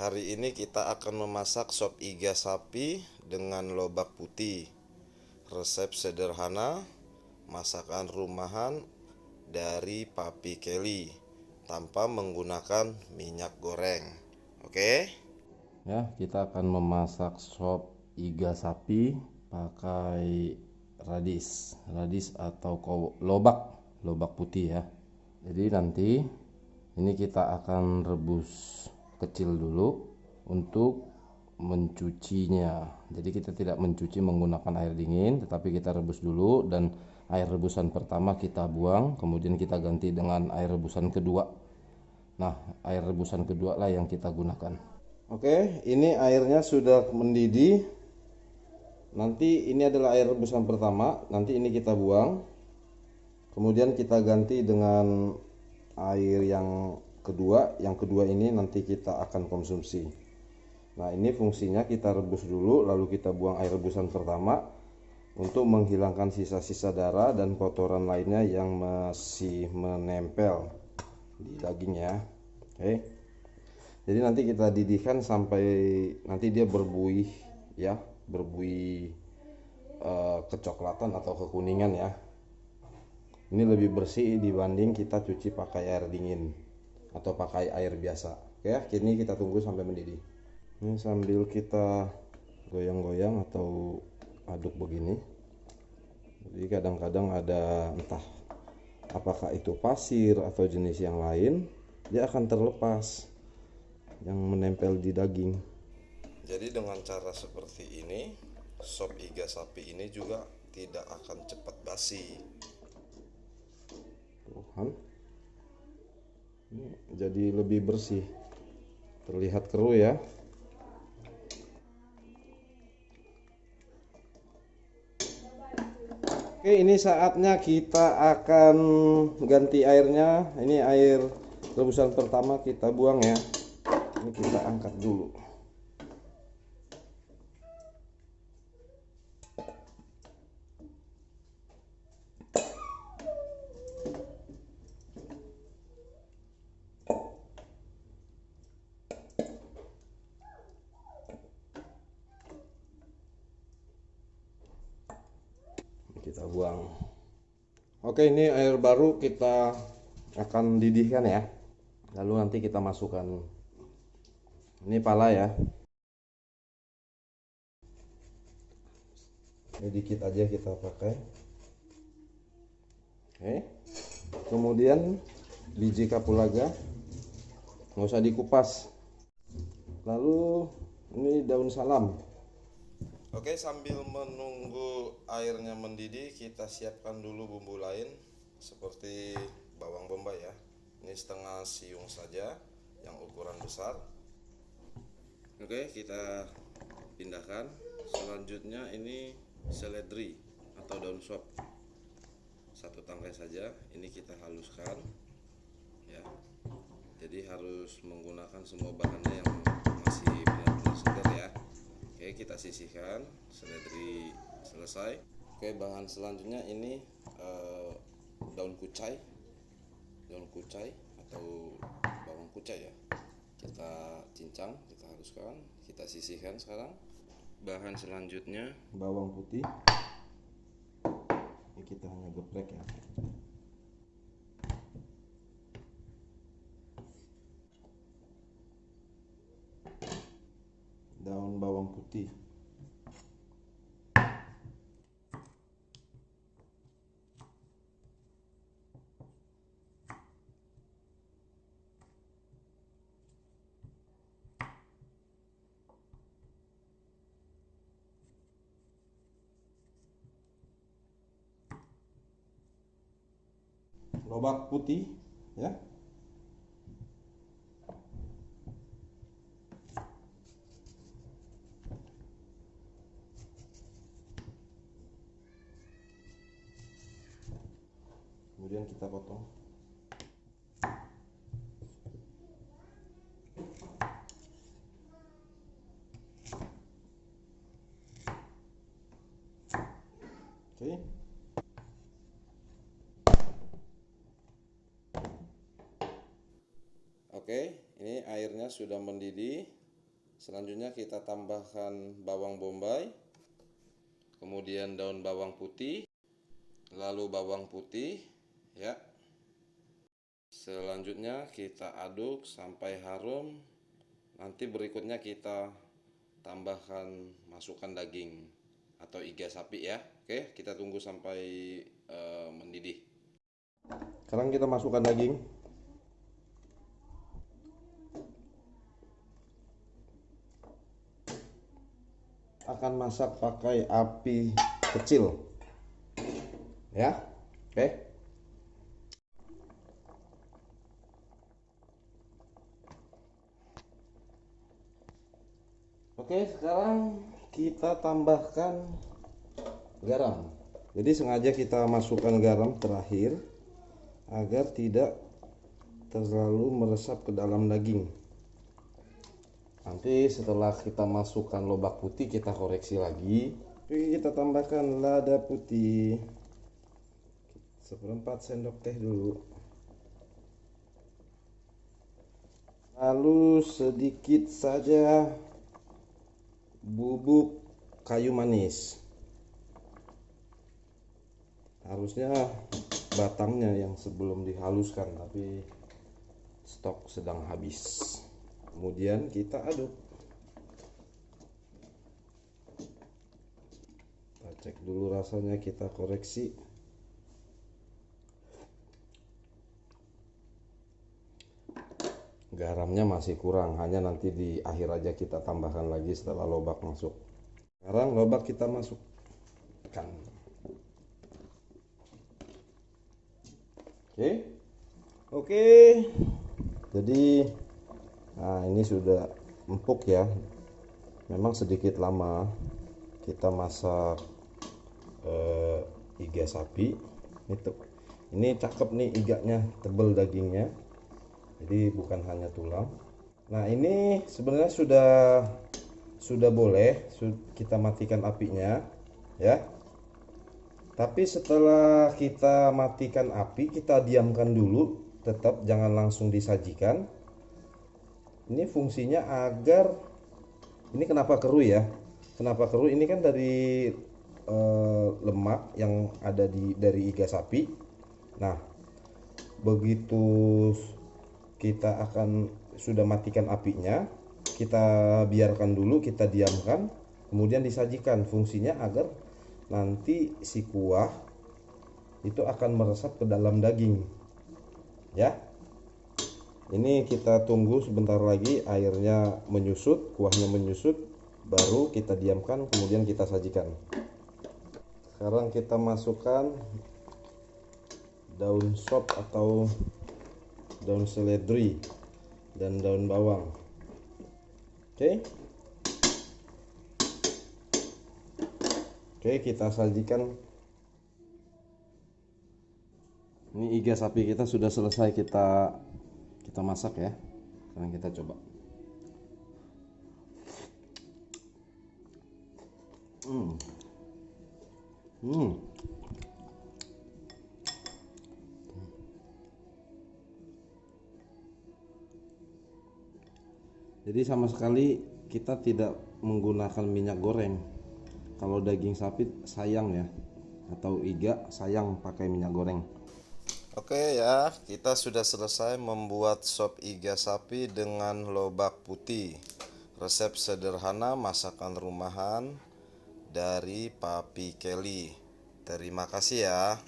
Hari ini kita akan memasak sop iga sapi dengan lobak putih. Resep sederhana, masakan rumahan dari Papi Kelly tanpa menggunakan minyak goreng. Oke? Ya, kita akan memasak sop iga sapi pakai radis atau lobak putih ya. Jadi nanti ini kita akan rebus kecil dulu untuk mencucinya. Jadi kita tidak mencuci menggunakan air dingin, tetapi kita rebus dulu, dan air rebusan pertama kita buang, kemudian kita ganti dengan air rebusan kedua. Nah, air rebusan kedua lah yang kita gunakan. Oke, ini airnya sudah mendidih. Nanti ini adalah air rebusan pertama, nanti ini kita buang. Kemudian kita ganti dengan air yang kedua. Yang kedua ini nanti kita akan konsumsi. Nah, ini fungsinya kita rebus dulu, lalu kita buang air rebusan pertama untuk menghilangkan sisa-sisa darah dan kotoran lainnya yang masih menempel di dagingnya. Oke. Jadi nanti kita didihkan sampai nanti dia berbuih ya, berbuih kecoklatan atau kekuningan ya. Ini lebih bersih dibanding kita cuci pakai air dingin atau pakai air biasa. Oke, kini kita tunggu sampai mendidih. Ini sambil kita goyang-goyang atau aduk begini. Jadi kadang-kadang ada entah apakah itu pasir atau jenis yang lain, dia akan terlepas yang menempel di daging. Jadi dengan cara seperti ini, sop iga sapi ini juga tidak akan cepat basi. Tuhan, ini jadi lebih bersih, terlihat keruh ya. Oke, ini saatnya kita akan ganti airnya. Ini air rebusan pertama kita buang ya. Ini kita angkat dulu. Kita buang. Oke, ini air baru kita akan didihkan ya. Lalu nanti kita masukkan, ini pala ya, ini dikit aja kita pakai. Oke, kemudian biji kapulaga nggak usah dikupas. Lalu ini daun salam. Oke, sambil menunggu airnya mendidih, kita siapkan dulu bumbu lain seperti bawang bombay ya. Ini setengah siung saja yang ukuran besar. Oke, kita pindahkan. Selanjutnya ini seledri atau daun sop. Satu tangkai saja, ini kita haluskan ya. Jadi harus menggunakan semua bahannya yang masih benar-benar segar ya. Oke, kita sisihkan. Seledri selesai. Oke, bahan selanjutnya ini daun kucai atau bawang kucai ya. Kita cincang, kita haluskan, kita sisihkan sekarang. Bahan selanjutnya bawang putih. Ini kita hanya geprek ya. Daun bawang putih. Lobak putih ya. Kemudian kita potong. Oke. Oke, ini airnya sudah mendidih. Selanjutnya kita tambahkan bawang bombay, kemudian daun bawang putih, lalu bawang putih ya. Selanjutnya kita aduk sampai harum. Nanti berikutnya kita tambahkan, masukkan daging atau iga sapi ya. Oke, kita tunggu sampai mendidih. Sekarang kita masukkan daging. Akan masak pakai api kecil ya. Oke, sekarang kita tambahkan garam. Jadi sengaja kita masukkan garam terakhir agar tidak terlalu meresap ke dalam daging. Nanti setelah kita masukkan lobak putih kita koreksi lagi. Oke, kita tambahkan lada putih 1/4 sendok teh dulu. Lalu sedikit saja bubuk kayu manis. Harusnya batangnya yang sebelum dihaluskan, tapi stok sedang habis. Kemudian kita aduk. Kita cek dulu rasanya, kita koreksi. Garamnya masih kurang, hanya nanti di akhir aja kita tambahkan lagi setelah lobak masuk. Sekarang lobak kita masukkan. Oke. Jadi nah, ini sudah empuk ya. Memang sedikit lama kita masak iga sapi. Ini cakep nih iganya, tebel dagingnya. Jadi bukan hanya tulang. Nah, ini sebenarnya sudah boleh kita matikan apinya ya. Tapi setelah kita matikan api, kita diamkan dulu, tetap jangan langsung disajikan. Ini fungsinya agar, ini kenapa keruh ya? Kenapa keruh? Ini kan dari lemak yang ada dari iga sapi. Nah, begitu kita akan sudah matikan apinya, kita biarkan dulu, kita diamkan, kemudian disajikan. Fungsinya agar nanti si kuah itu akan meresap ke dalam daging ya. Ini kita tunggu sebentar lagi, airnya menyusut, kuahnya menyusut, baru kita diamkan, kemudian kita sajikan. Sekarang kita masukkan daun sop atau daun seledri dan daun bawang. Oke, kita sajikan. Ini iga sapi kita sudah selesai kita masak ya. Sekarang kita coba. Jadi sama sekali kita tidak menggunakan minyak goreng. Kalau daging sapi sayang ya, atau iga sayang pakai minyak goreng. Oke ya, kita sudah selesai membuat sop iga sapi dengan lobak putih. Resep sederhana masakan rumahan dari Papi Kelly. Terima kasih ya.